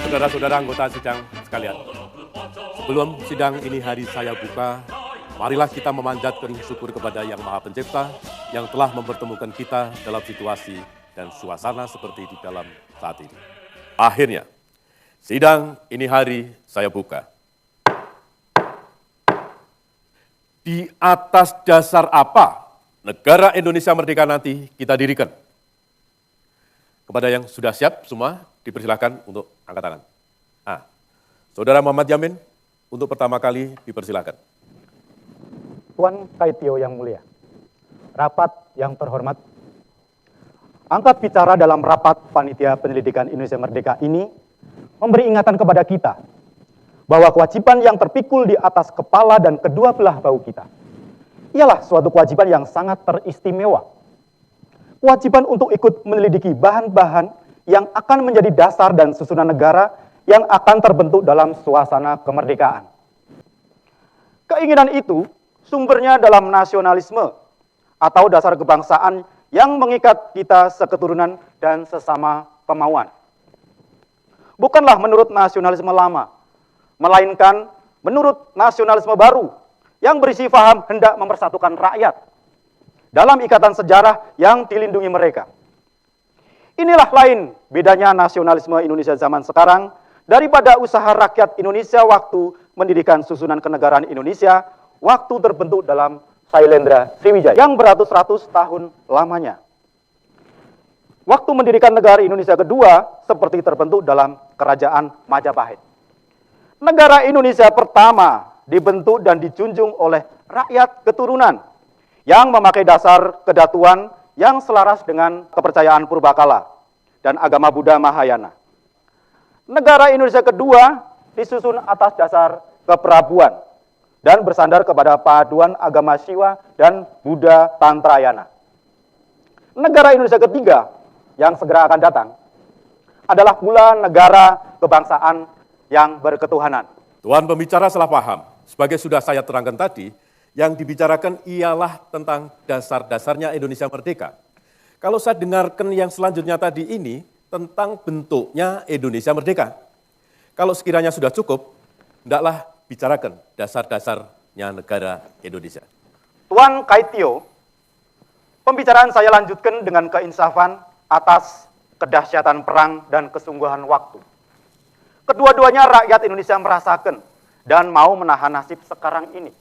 Saudara-saudara anggota sidang sekalian, sebelum sidang ini hari saya buka, marilah kita memanjatkan syukur kepada Yang Maha Pencipta yang telah mempertemukan kita dalam situasi dan suasana seperti di dalam saat ini. Akhirnya, sidang ini hari saya buka. Di atas dasar apa negara Indonesia merdeka nanti kita dirikan? Kepada yang sudah siap semua, dipersilakan untuk angkat tangan. Saudara Muhammad Yamin, untuk pertama kali dipersilakan. Tuan Kaitio yang mulia, rapat yang terhormat, angkat bicara dalam rapat Panitia Penyelidikan Indonesia Merdeka ini memberi ingatan kepada kita bahwa kewajiban yang terpikul di atas kepala dan kedua belah bahu kita ialah suatu kewajiban yang sangat teristimewa. Kewajiban untuk ikut menyelidiki bahan-bahan yang akan menjadi dasar dan susunan negara yang akan terbentuk dalam suasana kemerdekaan. Keinginan itu sumbernya dalam nasionalisme atau dasar kebangsaan yang mengikat kita seketurunan dan sesama kemauan. Bukanlah menurut nasionalisme lama, melainkan menurut nasionalisme baru yang berisi faham hendak mempersatukan rakyat dalam ikatan sejarah yang dilindungi mereka. Inilah lain bedanya nasionalisme Indonesia zaman sekarang daripada usaha rakyat Indonesia waktu mendirikan susunan kenegaraan Indonesia waktu terbentuk dalam Sailendra Sriwijaya yang beratus-ratus tahun lamanya. Waktu mendirikan negara Indonesia kedua seperti terbentuk dalam Kerajaan Majapahit. Negara Indonesia pertama dibentuk dan dijunjung oleh rakyat keturunan yang memakai dasar kedatuan yang selaras dengan kepercayaan purbakala dan agama Buddha Mahayana. Negara Indonesia kedua disusun atas dasar keperabuan dan bersandar kepada paduan agama Siwa dan Buddha Tantrayana. Negara Indonesia ketiga yang segera akan datang adalah pula negara kebangsaan yang berketuhanan. Tuan pembicara salah paham. Sebagai sudah saya terangkan tadi, yang dibicarakan ialah tentang dasar-dasarnya Indonesia merdeka. Kalau saya dengarkan yang selanjutnya tadi ini, tentang bentuknya Indonesia merdeka. Kalau sekiranya sudah cukup, hendaklah bicarakan dasar-dasarnya negara Indonesia. Tuan Kaitio, pembicaraan saya lanjutkan dengan keinsafan atas kedahsyatan perang dan kesungguhan waktu. Kedua-duanya rakyat Indonesia merasakan dan mau menahan nasib sekarang ini.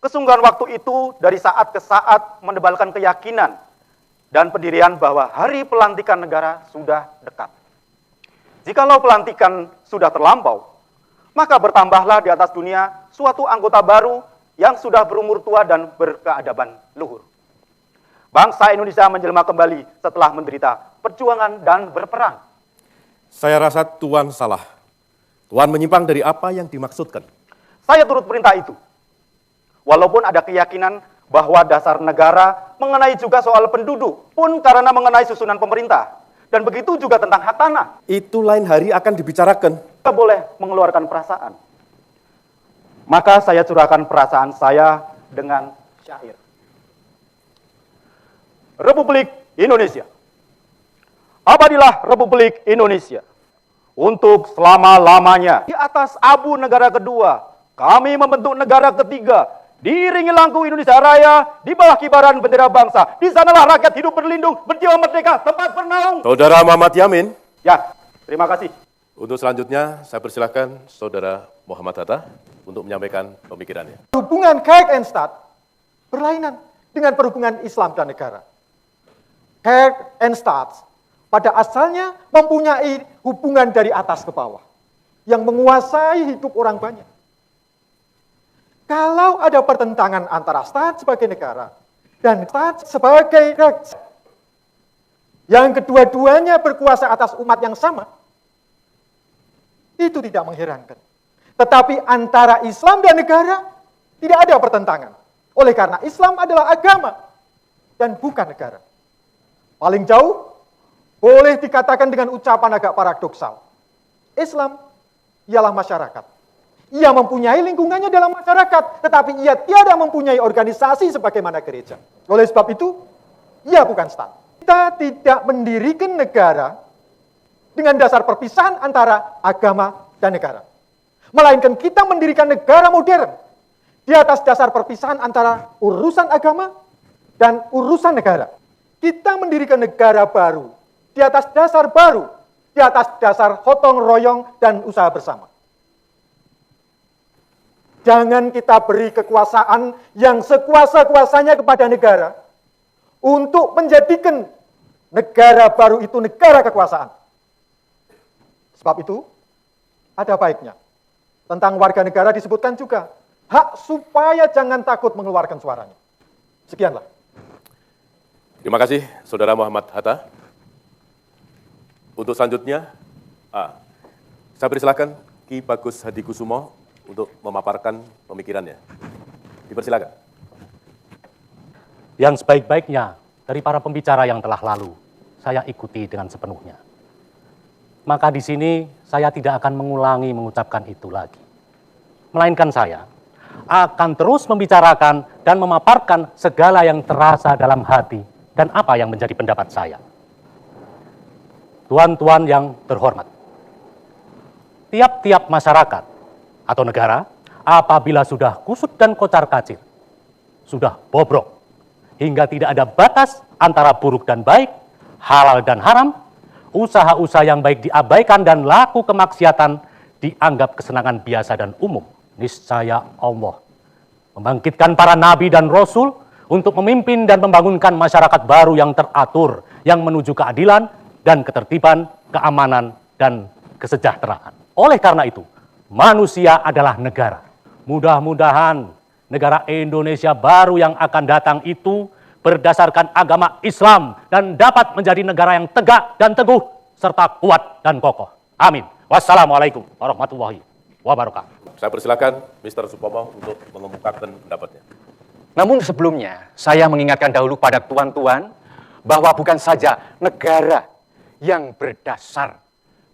Kesungguhan waktu itu dari saat ke saat menebalkan keyakinan dan pendirian bahwa hari pelantikan negara sudah dekat. Jikalau pelantikan sudah terlampau, maka bertambahlah di atas dunia suatu anggota baru yang sudah berumur tua dan berkeadaban luhur. Bangsa Indonesia menjelma kembali setelah menderita perjuangan dan berperang. Saya rasa Tuan salah. Tuan menyimpang dari apa yang dimaksudkan. Saya turut perintah itu. Walaupun ada keyakinan bahwa dasar negara mengenai juga soal penduduk, pun karena mengenai susunan pemerintah. Dan begitu juga tentang hak tanah. Itu lain hari akan dibicarakan. Kita boleh mengeluarkan perasaan. Maka saya curahkan perasaan saya dengan syair. Republik Indonesia. Abadilah Republik Indonesia. Untuk selama-lamanya. Di atas abu negara kedua, kami membentuk negara ketiga. Diiringi lampu Indonesia Raya, di bawah kibaran bendera bangsa. Di sanalah rakyat hidup berlindung, berjiwa merdeka, tempat bernaung. Saudara Muhammad Yamin. Ya, terima kasih. Untuk selanjutnya, saya persilahkan Saudara Muhammad Hatta untuk menyampaikan pemikirannya. Hubungan Kerk and Staat berlainan dengan perhubungan Islam dan negara. Kerk and Staat pada asalnya mempunyai hubungan dari atas ke bawah yang menguasai hidup orang banyak. Kalau ada pertentangan antara Staat sebagai negara dan Staat sebagai Kerk, yang kedua-duanya berkuasa atas umat yang sama, itu tidak mengherankan. Tetapi antara Islam dan negara tidak ada pertentangan. Oleh karena Islam adalah agama dan bukan negara. Paling jauh, boleh dikatakan dengan ucapan agak paradoksal. Islam ialah masyarakat. Ia mempunyai lingkungannya dalam masyarakat, tetapi ia tiada mempunyai organisasi sebagaimana gereja. Oleh sebab itu, ia bukan Staat. Kita tidak mendirikan negara dengan dasar perpisahan antara agama dan negara. Melainkan kita mendirikan negara modern di atas dasar perpisahan antara urusan agama dan urusan negara. Kita mendirikan negara baru di atas dasar baru, di atas dasar gotong royong dan usaha bersama. Jangan kita beri kekuasaan yang sekuasa-kuasanya kepada negara untuk menjadikan negara baru itu negara kekuasaan. Sebab itu, ada baiknya. Tentang warga negara disebutkan juga hak supaya jangan takut mengeluarkan suaranya. Sekianlah. Terima kasih, Saudara Muhammad Hatta. Untuk selanjutnya, saya persilakan Ki Bagus Hadikusumo untuk memaparkan pemikirannya. Dipersilakan. Yang sebaik-baiknya dari para pembicara yang telah lalu, saya ikuti dengan sepenuhnya. Maka di sini saya tidak akan mengulangi mengucapkan itu lagi. Melainkan saya akan terus membicarakan dan memaparkan segala yang terasa dalam hati dan apa yang menjadi pendapat saya. Tuan-tuan yang terhormat, tiap-tiap masyarakat atau negara apabila sudah kusut dan kocar-kacir, sudah bobrok, hingga tidak ada batas antara buruk dan baik, halal dan haram, usaha-usaha yang baik diabaikan dan laku kemaksiatan dianggap kesenangan biasa dan umum. Niscaya Allah membangkitkan para nabi dan rasul untuk memimpin dan membangunkan masyarakat baru yang teratur, yang menuju keadilan dan ketertiban, keamanan dan kesejahteraan. Oleh karena itu, manusia adalah negara. Mudah-mudahan negara Indonesia baru yang akan datang itu berdasarkan agama Islam dan dapat menjadi negara yang tegak dan teguh serta kuat dan kokoh. Amin. Wassalamualaikum warahmatullahi wabarakatuh. Saya persilakan Mr. Supomo untuk mengemukakan pendapatnya. Namun sebelumnya, saya mengingatkan dahulu pada tuan-tuan bahwa bukan saja negara yang berdasar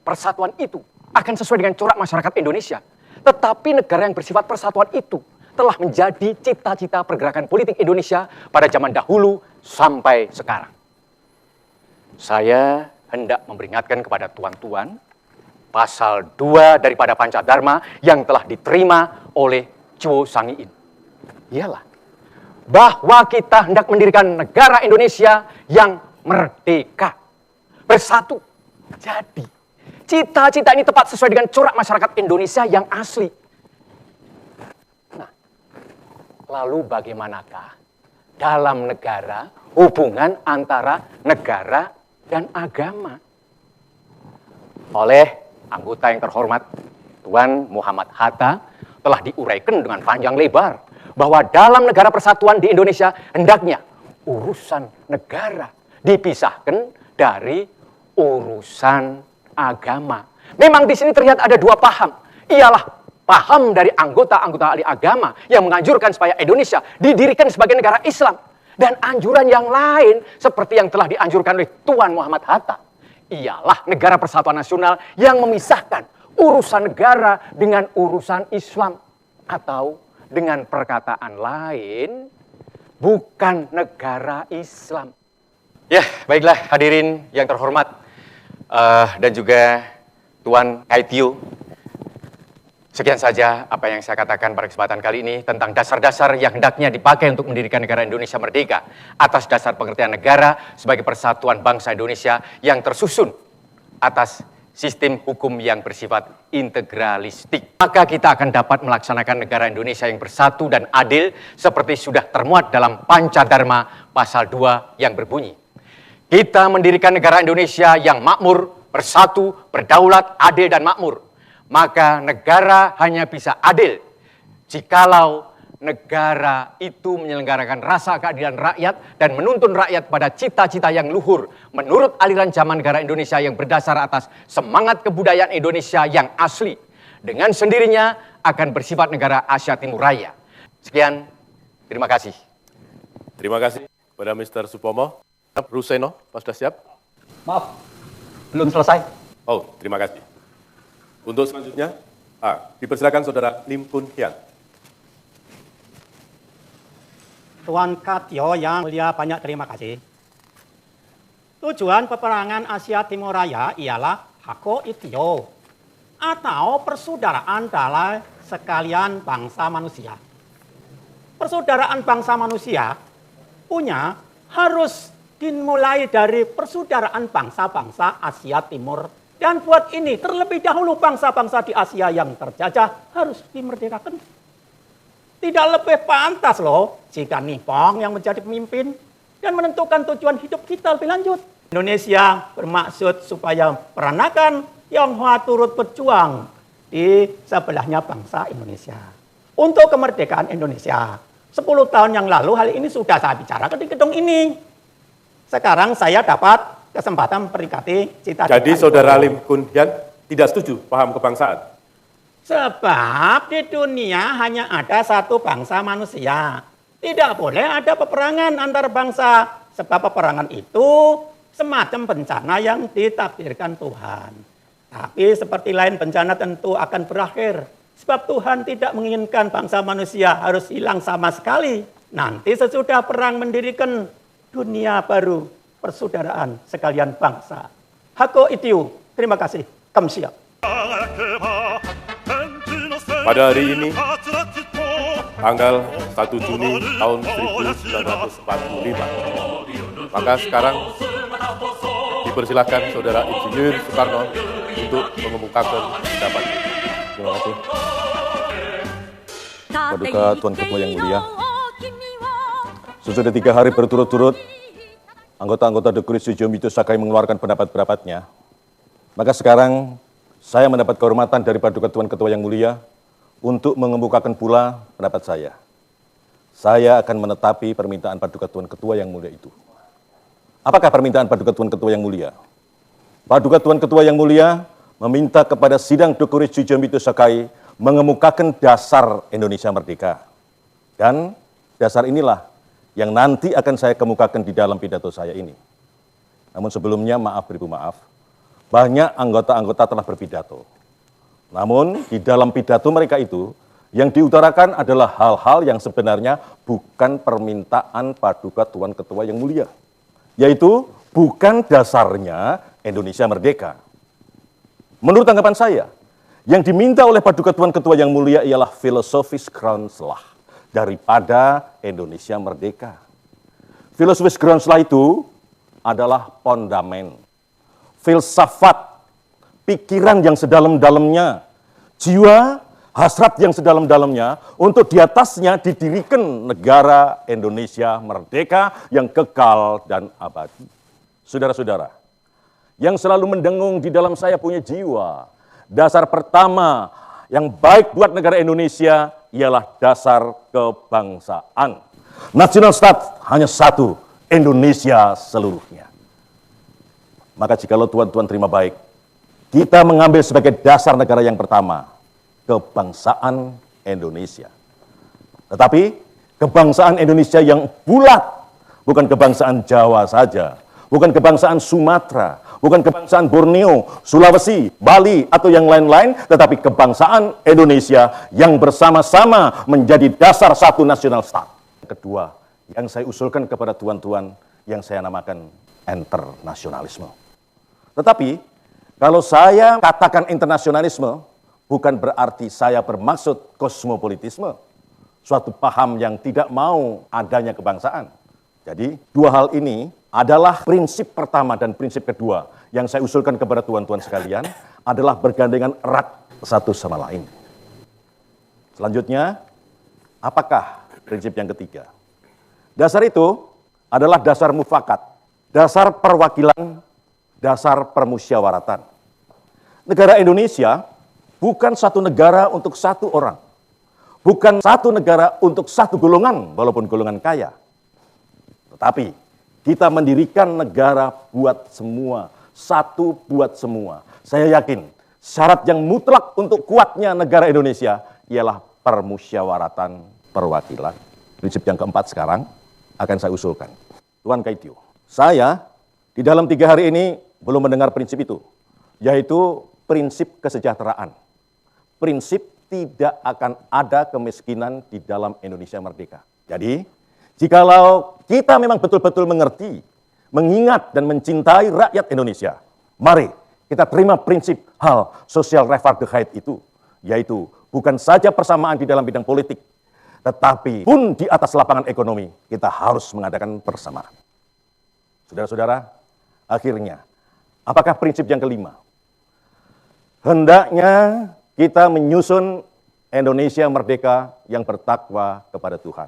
persatuan itu akan sesuai dengan corak masyarakat Indonesia, tetapi negara yang bersifat persatuan itu telah menjadi cita-cita pergerakan politik Indonesia pada zaman dahulu sampai sekarang. Saya hendak memperingatkan kepada tuan-tuan pasal 2 daripada Pancadharma yang telah diterima oleh Cho Sang-in. Ialah bahwa kita hendak mendirikan negara Indonesia yang merdeka, bersatu. Jadi, cita-cita ini tepat sesuai dengan corak masyarakat Indonesia yang asli. Nah, lalu bagaimanakah dalam negara hubungan antara negara dan agama? Oleh anggota yang terhormat, Tuan Muhammad Hatta telah diuraikan dengan panjang lebar bahwa dalam negara persatuan di Indonesia hendaknya urusan negara dipisahkan dari urusan agama. Memang di sini terlihat ada dua paham. Ialah paham dari anggota-anggota ahli agama yang menganjurkan supaya Indonesia didirikan sebagai negara Islam. Dan anjuran yang lain seperti yang telah dianjurkan oleh Tuan Muhammad Hatta ialah negara persatuan nasional yang memisahkan urusan negara dengan urusan Islam. Atau dengan perkataan lain, bukan negara Islam. Ya, baiklah hadirin yang terhormat dan juga Tuan Kaitio. Sekian saja apa yang saya katakan pada kesempatan kali ini tentang dasar-dasar yang hendaknya dipakai untuk mendirikan negara Indonesia merdeka atas dasar pengertian negara sebagai persatuan bangsa Indonesia yang tersusun atas sistem hukum yang bersifat integralistik. Maka kita akan dapat melaksanakan negara Indonesia yang bersatu dan adil seperti sudah termuat dalam Pancadharma pasal 2 yang berbunyi. Kita mendirikan negara Indonesia yang makmur, bersatu, berdaulat, adil dan makmur. Maka negara hanya bisa adil jikalau negara itu menyelenggarakan rasa keadilan rakyat dan menuntun rakyat pada cita-cita yang luhur menurut aliran zaman negara Indonesia yang berdasar atas semangat kebudayaan Indonesia yang asli. Dengan sendirinya akan bersifat negara Asia Timur Raya. Sekian, terima kasih. Terima kasih kepada Mr. Supomo. Ruseno, Pak sudah siap? Maaf, belum selesai. Oh, terima kasih. Untuk selanjutnya, dipersilakan Saudara Lim Pun Hian. Tuan Katyo yang mulia, banyak terima kasih. Tujuan peperangan Asia Timur Raya ialah hakoitio atau persaudaraan dalam sekalian bangsa manusia. Persaudaraan bangsa manusia punya harus dimulai dari persaudaraan bangsa-bangsa Asia Timur. Dan buat ini terlebih dahulu bangsa-bangsa di Asia yang terjajah harus dimerdekakan. Tidak lebih pantas loh jika Nippon yang menjadi pemimpin dan menentukan tujuan hidup kita lebih lanjut. Indonesia bermaksud supaya Peranakan Tionghoa turut berjuang di sebelahnya bangsa Indonesia. Untuk kemerdekaan Indonesia, 10 tahun yang lalu hal ini sudah saya bicarakan di gedung ini. Sekarang saya dapat kesempatan memperingati cita-cita. Jadi Saudara Lim Kun Hian tidak setuju paham kebangsaan? Sebab di dunia hanya ada satu bangsa manusia. Tidak boleh ada peperangan antar bangsa. Sebab peperangan itu semacam bencana yang ditakdirkan Tuhan. Tapi seperti lain bencana tentu akan berakhir. Sebab Tuhan tidak menginginkan bangsa manusia harus hilang sama sekali. Nanti sesudah perang mendirikan dunia baru, persaudaraan sekalian bangsa. Hako itiu. Terima kasih. Kamsia. Pada hari ini, tanggal 1 Juni tahun 1945, maka sekarang dipersilakan Saudara Insinyur Soekarno untuk mengemukakan pendapat. Terima kasih. Paduka Tuan Ketua yang mulia, sesudah 3 hari berturut-turut, anggota-anggota The Great Sujumito Sakai mengeluarkan pendapat-pendapatnya, maka sekarang saya mendapat kehormatan dari Paduka Tuan Ketua yang mulia untuk mengemukakan pula pendapat saya. Saya akan menetapi permintaan Paduka Tuan Ketua yang mulia itu. Apakah permintaan Paduka Tuan Ketua yang mulia? Paduka Tuan Ketua yang mulia meminta kepada sidang Dokuris Sujumito Sakai mengemukakan dasar Indonesia Merdeka. Dan dasar inilah yang nanti akan saya kemukakan di dalam pidato saya ini. Namun sebelumnya maaf beribu maaf, banyak anggota-anggota telah berpidato. Namun di dalam pidato mereka itu, yang diutarakan adalah hal-hal yang sebenarnya bukan permintaan Paduka Tuan Ketua yang mulia. Yaitu bukan dasarnya Indonesia Merdeka. Menurut tanggapan saya, yang diminta oleh Paduka Tuan Ketua yang mulia ialah filosofis groundslah daripada Indonesia Merdeka. Filosofis groundslah itu adalah fondamen, filsafat, pikiran yang sedalam-dalamnya, jiwa, hasrat yang sedalam-dalamnya, untuk di atasnya didirikan negara Indonesia merdeka yang kekal dan abadi. Saudara-saudara, yang selalu mendengung di dalam saya punya jiwa, dasar pertama yang baik buat negara Indonesia ialah dasar kebangsaan. National state hanya satu, Indonesia seluruhnya. Maka jikalau tuan-tuan terima baik, kita mengambil sebagai dasar negara yang pertama, kebangsaan Indonesia. Tetapi kebangsaan Indonesia yang bulat, bukan kebangsaan Jawa saja, bukan kebangsaan Sumatera, bukan kebangsaan Borneo, Sulawesi, Bali, atau yang lain-lain, tetapi kebangsaan Indonesia yang bersama-sama menjadi dasar satu national state. Kedua, yang saya usulkan kepada tuan-tuan yang saya namakan internasionalisme. Tetapi kalau saya katakan internasionalisme, bukan berarti saya bermaksud kosmopolitisme, suatu paham yang tidak mau adanya kebangsaan. Jadi, dua hal ini adalah prinsip pertama dan prinsip kedua yang saya usulkan kepada tuan-tuan sekalian adalah bergandengan erat satu sama lain. Selanjutnya, apakah prinsip yang ketiga? Dasar itu adalah dasar mufakat, dasar perwakilan, dasar permusyawaratan. Negara Indonesia bukan satu negara untuk satu orang. Bukan satu negara untuk satu golongan, walaupun golongan kaya. Tetapi kita mendirikan negara buat semua, satu buat semua. Saya yakin syarat yang mutlak untuk kuatnya negara Indonesia ialah permusyawaratan perwakilan. Prinsip yang keempat sekarang akan saya usulkan. Tuan Kaitio, saya di dalam 3 hari ini belum mendengar prinsip itu, yaitu prinsip kesejahteraan. Prinsip tidak akan ada kemiskinan di dalam Indonesia merdeka. Jadi, jikalau kita memang betul-betul mengerti, mengingat dan mencintai rakyat Indonesia, mari kita terima prinsip hal social Rechtvaardigheid itu, yaitu bukan saja persamaan di dalam bidang politik, tetapi pun di atas lapangan ekonomi kita harus mengadakan persamaan. Saudara-saudara, akhirnya, apakah prinsip yang kelima? Hendaknya kita menyusun Indonesia merdeka yang bertakwa kepada Tuhan.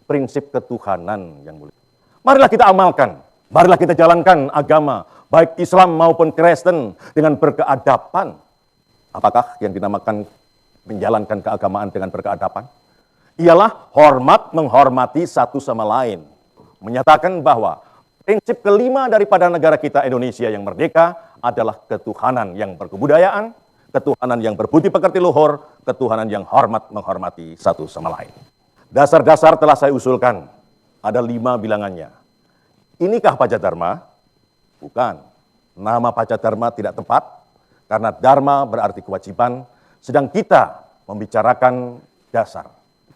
Prinsip ketuhanan yang mulia. Marilah kita amalkan, marilah kita jalankan agama, baik Islam maupun Kristen dengan berkeadapan. Apakah yang dinamakan menjalankan keagamaan dengan berkeadapan? Ialah hormat menghormati satu sama lain. Menyatakan bahwa prinsip kelima daripada negara kita Indonesia yang merdeka adalah ketuhanan yang berkebudayaan, ketuhanan yang berbudi pekerti luhur, ketuhanan yang hormat menghormati satu sama lain. Dasar-dasar telah saya usulkan, ada 5 bilangannya. Inikah Pajadharma? Bukan. Nama Pajadharma tidak tepat, karena dharma berarti kewajiban, sedang kita membicarakan dasar.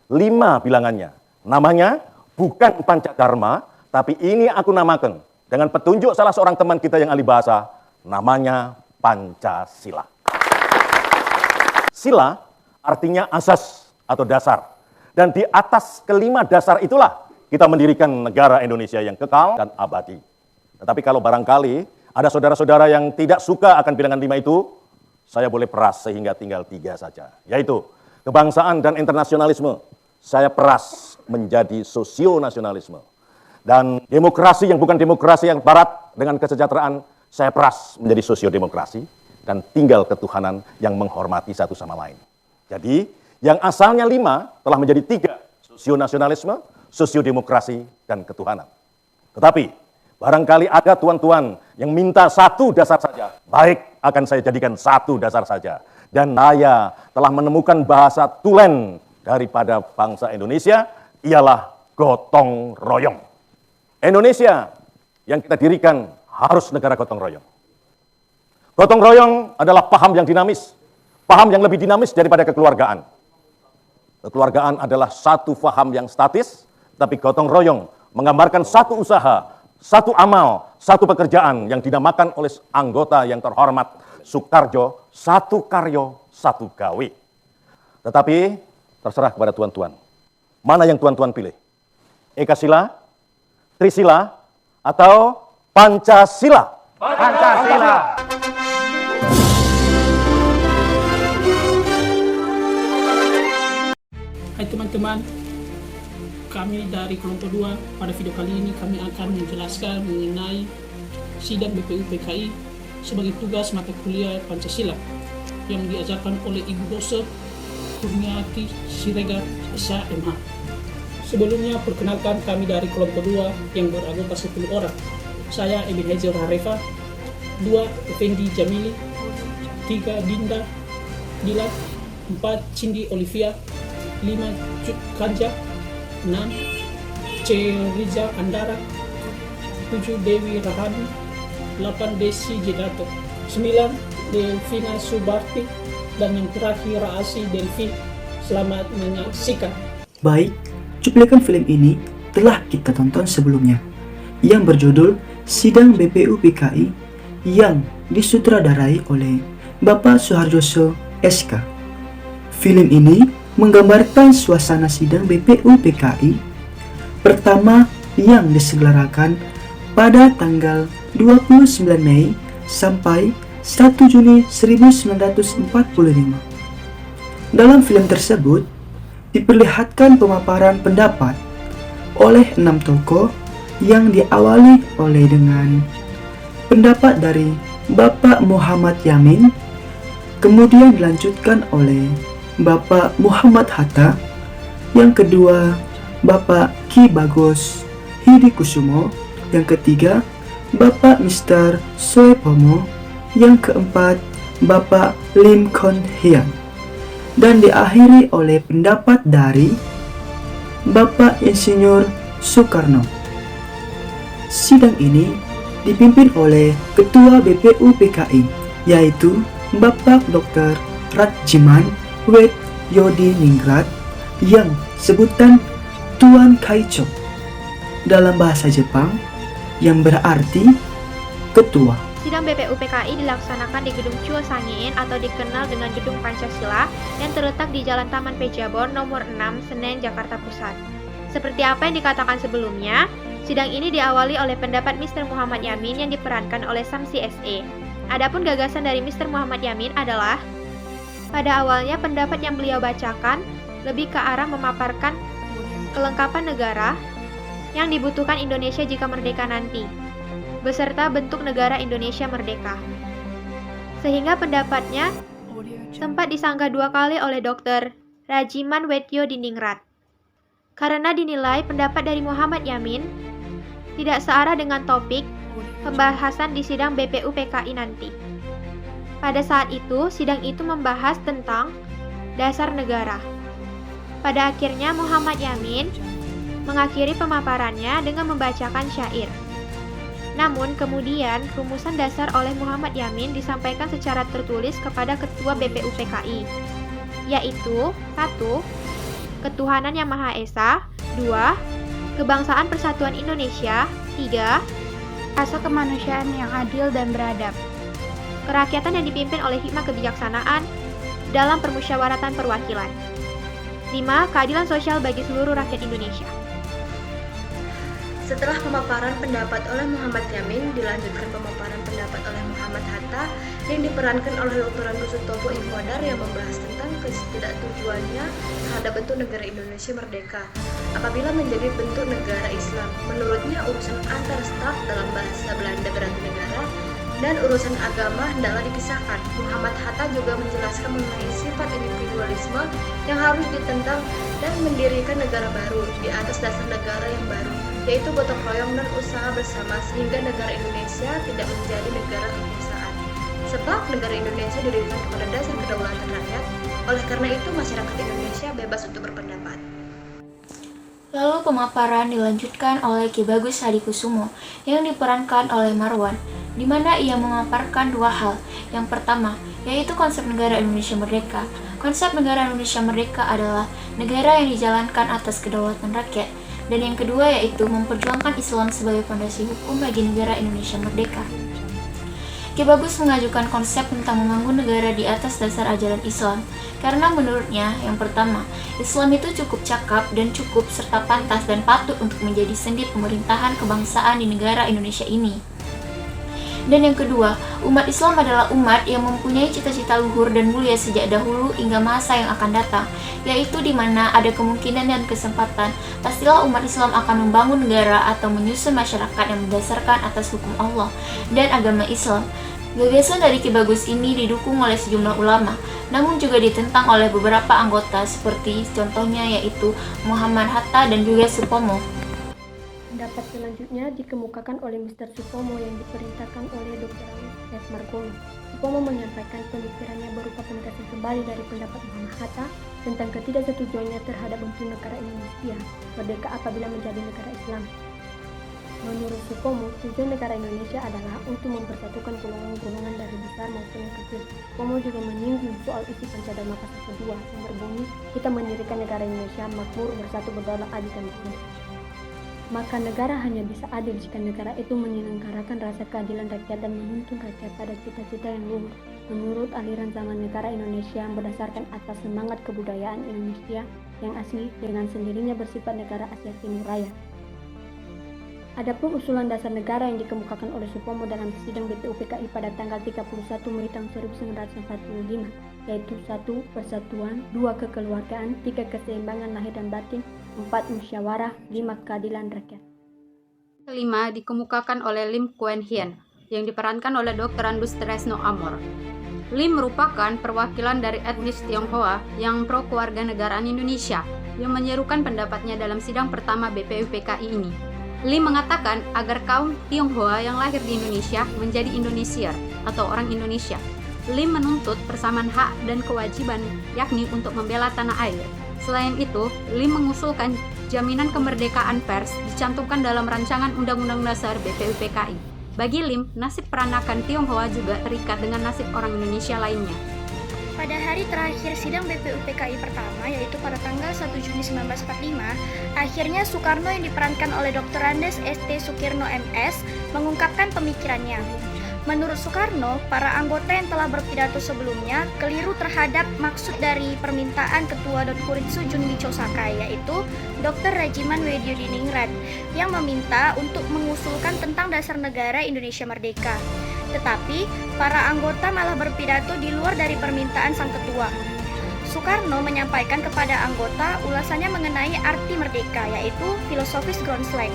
5 bilangannya. Namanya bukan Pancadharma, tapi ini aku namakan dengan petunjuk salah seorang teman kita yang ahli bahasa, namanya Pancasila. Sila artinya asas atau dasar. Dan di atas kelima dasar itulah kita mendirikan negara Indonesia yang kekal dan abadi. Tetapi kalau barangkali ada saudara-saudara yang tidak suka akan bilangan 5 itu, saya boleh peras sehingga tinggal 3 saja. Yaitu kebangsaan dan internasionalisme. Saya peras menjadi sosionasionalisme. Dan demokrasi yang bukan demokrasi yang barat dengan kesejahteraan, saya peras menjadi sosiodemokrasi. Dan tinggal ketuhanan yang menghormati satu sama lain. Jadi, yang asalnya 5 telah menjadi 3. Sosionasionalisme, sosiodemokrasi, dan ketuhanan. Tetapi, barangkali ada tuan-tuan yang minta 1 dasar saja. Baik, akan saya jadikan 1 dasar saja. Dan saya telah menemukan bahasa tulen daripada bangsa Indonesia, ialah gotong royong. Indonesia yang kita dirikan harus negara gotong royong. Gotong royong adalah paham yang dinamis. Paham yang lebih dinamis daripada kekeluargaan. Kekeluargaan adalah satu paham yang statis, tapi gotong royong menggambarkan satu usaha, satu amal, satu pekerjaan yang dinamakan oleh anggota yang terhormat Soekarjo, satu karyo, satu gawe. Tetapi terserah kepada tuan-tuan. Mana yang tuan-tuan pilih? Ekasila, Trisila, atau Pancasila? Pancasila. Hai teman-teman, kami dari kelompok 2. Pada video kali ini kami akan menjelaskan mengenai sidang BPU PKI sebagai tugas mata kuliah Pancasila yang diajarkan oleh Ibu Dosen Kurniati Siregar SHMH. Sebelumnya perkenalkan kami dari kelompok 2 yang beranggota 10 orang. Saya Ibn Hajar Harefa, 2 Effendi Jamili, 3 Dinda Dilan, 4 Cindy Olivia, 5 Cut Kanja, 6 C. Riza Andara, 7 Dewi Rahani, 8 Desi Jedato, 9 Delvina Subarti, dan yang terakhir Raasi Delvi. Selamat menyaksikan. Baik, cuplikan film ini telah kita tonton sebelumnya, yang berjudul Sidang BPU PKI yang disutradarai oleh Bapak Soeharjoso SK. Film ini menggambarkan suasana sidang BPU PKI pertama yang diselenggarakan pada tanggal 29 Mei sampai 1 Juni 1945. Dalam film tersebut diperlihatkan pemaparan pendapat oleh 6 tokoh yang diawali oleh dengan pendapat dari Bapak Muhammad Yamin, kemudian dilanjutkan oleh Bapak Muhammad Hatta, yang kedua Bapak Ki Bagus Hidikusumo, yang ketiga Bapak Mr. Soepomo, yang keempat Bapak Lim Kon Hian, dan diakhiri oleh pendapat dari Bapak Insinyur Soekarno. Sidang ini dipimpin oleh Ketua BPU PKI, yaitu Bapak Dr. Ratjiman Wet Yodi Ningrat, yang sebutan Tuan Kaicho dalam bahasa Jepang, yang berarti ketua. Sidang BPUPKI dilaksanakan di Gedung Chua Sangiin atau dikenal dengan Gedung Pancasila yang terletak di Jalan Taman Pejabon nomor 6, Senen, Jakarta Pusat. Seperti apa yang dikatakan sebelumnya, sidang ini diawali oleh pendapat Mr. Muhammad Yamin yang diperankan oleh Samsi SE. Adapun gagasan dari Mr. Muhammad Yamin adalah, pada awalnya pendapat yang beliau bacakan lebih ke arah memaparkan kelengkapan negara yang dibutuhkan Indonesia jika merdeka nanti, beserta bentuk negara Indonesia merdeka. Sehingga pendapatnya sempat disanggah 2 kali oleh Dr. Rajiman Wetyo Diningrat. Karena dinilai pendapat dari Muhammad Yamin tidak searah dengan topik pembahasan di sidang BPUPKI nanti. Pada saat itu, sidang itu membahas tentang dasar negara. Pada akhirnya Muhammad Yamin mengakhiri pemaparannya dengan membacakan syair. Namun kemudian rumusan dasar oleh Muhammad Yamin disampaikan secara tertulis kepada Ketua BPUPKI, yaitu 1. Ketuhanan Yang Maha Esa, 2. Kebangsaan Persatuan Indonesia, 3. Rasa kemanusiaan yang adil dan beradab, kerakyatan yang dipimpin oleh hikmah kebijaksanaan dalam permusyawaratan perwakilan, 5. Keadilan sosial bagi seluruh rakyat Indonesia. Setelah pemaparan pendapat oleh Muhammad Yamin, dilanjutkan pemaparan pendapat oleh Muhammad Hatta yang diperankan oleh Dr. Andu Sutopo Infodar yang membahas tentang ketidaktujuannya terhadap bentuk negara Indonesia merdeka apabila menjadi bentuk negara Islam. Menurutnya urusan antar stat dalam bahasa Belanda berarti negara dan urusan agama hendaklah dipisahkan. Muhammad Hatta juga menjelaskan mengenai sifat individualisme yang harus ditentang dan mendirikan negara baru di atas dasar negara yang baru, yaitu gotong royong dan usaha bersama sehingga negara Indonesia tidak menjadi negara kekuasaan. Sebab negara Indonesia didirikan kepada dasar kedaulatan rakyat, oleh karena itu masyarakat Indonesia bebas untuk berpendapat. Lalu pemaparan dilanjutkan oleh Ki Bagus Hadikusumo yang diperankan oleh Marwan, di mana ia memaparkan 2 hal. Yang pertama, yaitu konsep negara Indonesia merdeka. Konsep negara Indonesia merdeka adalah negara yang dijalankan atas kedaulatan rakyat. Dan yang kedua yaitu memperjuangkan Islam sebagai fondasi hukum bagi negara Indonesia merdeka. Ki Bagus mengajukan konsep tentang membangun negara di atas dasar ajaran Islam, karena menurutnya, yang pertama, Islam itu cukup cakap dan cukup serta pantas dan patut untuk menjadi sendi pemerintahan kebangsaan di negara Indonesia ini. Dan yang kedua, umat Islam adalah umat yang mempunyai cita-cita luhur dan mulia sejak dahulu hingga masa yang akan datang, yaitu di mana ada kemungkinan dan kesempatan, pastilah umat Islam akan membangun negara atau menyusun masyarakat yang berdasarkan atas hukum Allah dan agama Islam. Gagasan dari Ki Bagus ini didukung oleh sejumlah ulama, namun juga ditentang oleh beberapa anggota seperti contohnya yaitu Muhammad Hatta dan juga Supomo. Pendapat selanjutnya dikemukakan oleh Mr. Supomo yang diperintahkan oleh Dr. S. Margono. Supomo menyampaikan pemikirannya berupa penegasan kembali dari pendapat Muhammad Hatta tentang ketidaksetujuannya terhadap bentuk negara Indonesia merdeka apabila menjadi negara Islam. Menurut Supomo, tujuan negara Indonesia adalah untuk mempersatukan golongan-golongan dari besar maupun yang kecil. Supomo juga menyinggung soal isi Pancadharma pasal kedua yang berbunyi, kita mendirikan negara Indonesia makmur, bersatu, berdaulat, adil dan makmur. Maka negara hanya bisa adil jika negara itu menyelenggarakan rasa keadilan rakyat dan menuntun rakyat pada cita-cita yang luhur menurut aliran zaman negara Indonesia yang berdasarkan atas semangat kebudayaan Indonesia yang asli dengan sendirinya bersifat negara Asia Timur Raya. Adapun usulan dasar negara yang dikemukakan oleh Supomo dalam sidang BPUPKI pada tanggal 31 Mei tahun 1945, yaitu 1. Persatuan, 2. Kekeluargaan, 3. Keseimbangan lahir dan batin, 4. Musyawarah, 5. Keadilan rakyat. Kelima dikemukakan oleh Lim Kuan Hien yang diperankan oleh Dr. Andus Tresno Amor. Lim merupakan perwakilan dari etnis Tionghoa yang pro kewarganegaraan Indonesia yang menyerukan pendapatnya dalam sidang pertama BPUPKI ini. Lim mengatakan agar kaum Tionghoa yang lahir di Indonesia menjadi Indonesier atau orang Indonesia. Lim menuntut persamaan hak dan kewajiban yakni untuk membela tanah air. Selain itu, Lim mengusulkan jaminan kemerdekaan pers dicantumkan dalam rancangan Undang-Undang Dasar BPUPKI. Bagi Lim, nasib peranakan Tionghoa juga terikat dengan nasib orang Indonesia lainnya. Pada hari terakhir sidang BPUPKI pertama, yaitu pada tanggal 1 Juni 1945, akhirnya Soekarno yang diperankan oleh Dr. Andes ST Sukirno MS mengungkapkan pemikirannya. Menurut Soekarno, para anggota yang telah berpidato sebelumnya keliru terhadap maksud dari permintaan Ketua Donkuritsu Junbicho Sakai, yaitu Dr. Rajiman Weddiodiningrat, yang meminta untuk mengusulkan tentang dasar negara Indonesia Merdeka. Tetapi, para anggota malah berpidato di luar dari permintaan sang ketua. Soekarno menyampaikan kepada anggota ulasannya mengenai arti merdeka, yaitu filosofis Grundslag,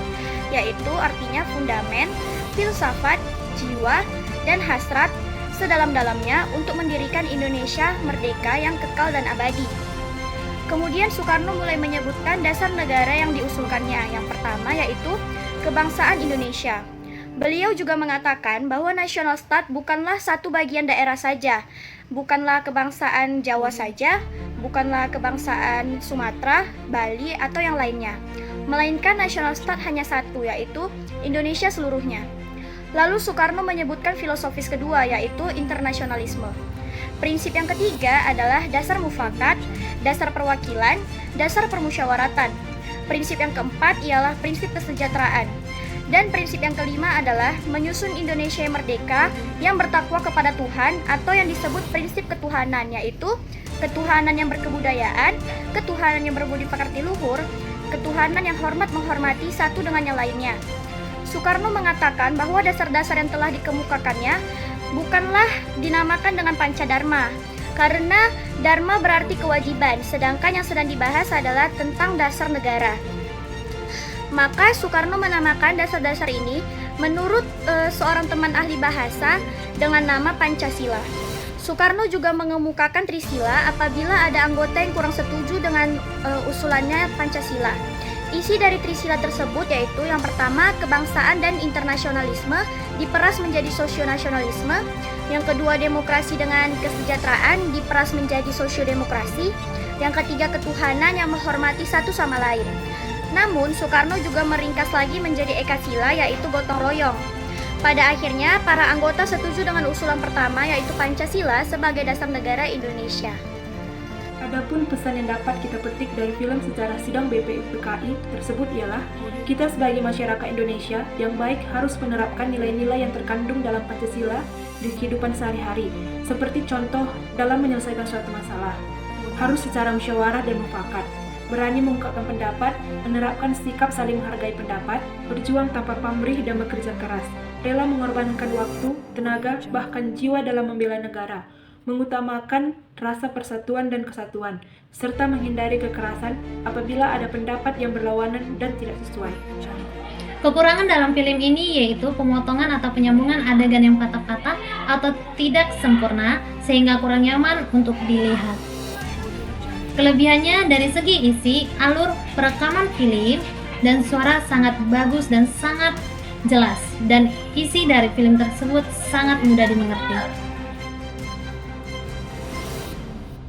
yaitu artinya fundamen, filsafat, jiwa, dan hasrat sedalam-dalamnya untuk mendirikan Indonesia merdeka yang kekal dan abadi. Kemudian Soekarno mulai menyebutkan dasar negara yang diusulkannya. Yang pertama yaitu kebangsaan Indonesia. Beliau juga mengatakan bahwa national state bukanlah satu bagian daerah saja, bukanlah kebangsaan Jawa saja, bukanlah kebangsaan Sumatera, Bali, atau yang lainnya, melainkan national state hanya satu, yaitu Indonesia seluruhnya. Lalu Soekarno menyebutkan filosofis kedua, yaitu internasionalisme. Prinsip yang ketiga adalah dasar mufakat, dasar perwakilan, dasar permusyawaratan. Prinsip yang keempat ialah prinsip kesejahteraan. Dan prinsip yang kelima adalah menyusun Indonesia yang merdeka yang bertakwa kepada Tuhan, atau yang disebut prinsip ketuhanan, yaitu ketuhanan yang berkebudayaan, ketuhanan yang berbudi pekerti luhur, ketuhanan yang hormat menghormati satu dengan yang lainnya. Soekarno mengatakan bahwa dasar-dasar yang telah dikemukakannya bukanlah dinamakan dengan Pancadharma, karena Dharma berarti kewajiban, sedangkan yang sedang dibahas adalah tentang dasar negara. Maka Soekarno menamakan dasar-dasar ini menurut seorang teman ahli bahasa dengan nama Pancasila. Soekarno juga mengemukakan Trisila apabila ada anggota yang kurang setuju dengan usulannya Pancasila. Isi dari Trisila tersebut yaitu yang pertama, kebangsaan dan internasionalisme diperas menjadi sosionasionalisme. Yang kedua, demokrasi dengan kesejahteraan diperas menjadi sosiodemokrasi. Yang ketiga, ketuhanan yang menghormati satu sama lain. Namun, Soekarno juga meringkas lagi menjadi Ekasila, yaitu gotong royong. Pada akhirnya, para anggota setuju dengan usulan pertama, yaitu Pancasila sebagai dasar negara Indonesia. Adapun pesan yang dapat kita petik dari film sejarah sidang BPUPKI tersebut ialah, kita sebagai masyarakat Indonesia yang baik harus menerapkan nilai-nilai yang terkandung dalam Pancasila di kehidupan sehari-hari, seperti contoh dalam menyelesaikan suatu masalah. Harus secara musyawarah dan mufakat, berani mengungkapkan pendapat, menerapkan sikap saling menghargai pendapat, berjuang tanpa pamrih dan bekerja keras, rela mengorbankan waktu, tenaga, bahkan jiwa dalam membela negara, mengutamakan rasa persatuan dan kesatuan, serta menghindari kekerasan apabila ada pendapat yang berlawanan dan tidak sesuai. Kekurangan dalam film ini yaitu pemotongan atau penyambungan adegan yang patah-patah atau tidak sempurna sehingga kurang nyaman untuk dilihat. Kelebihannya dari segi isi, alur perekaman film, dan suara sangat bagus dan sangat jelas, dan isi dari film tersebut sangat mudah dimengerti.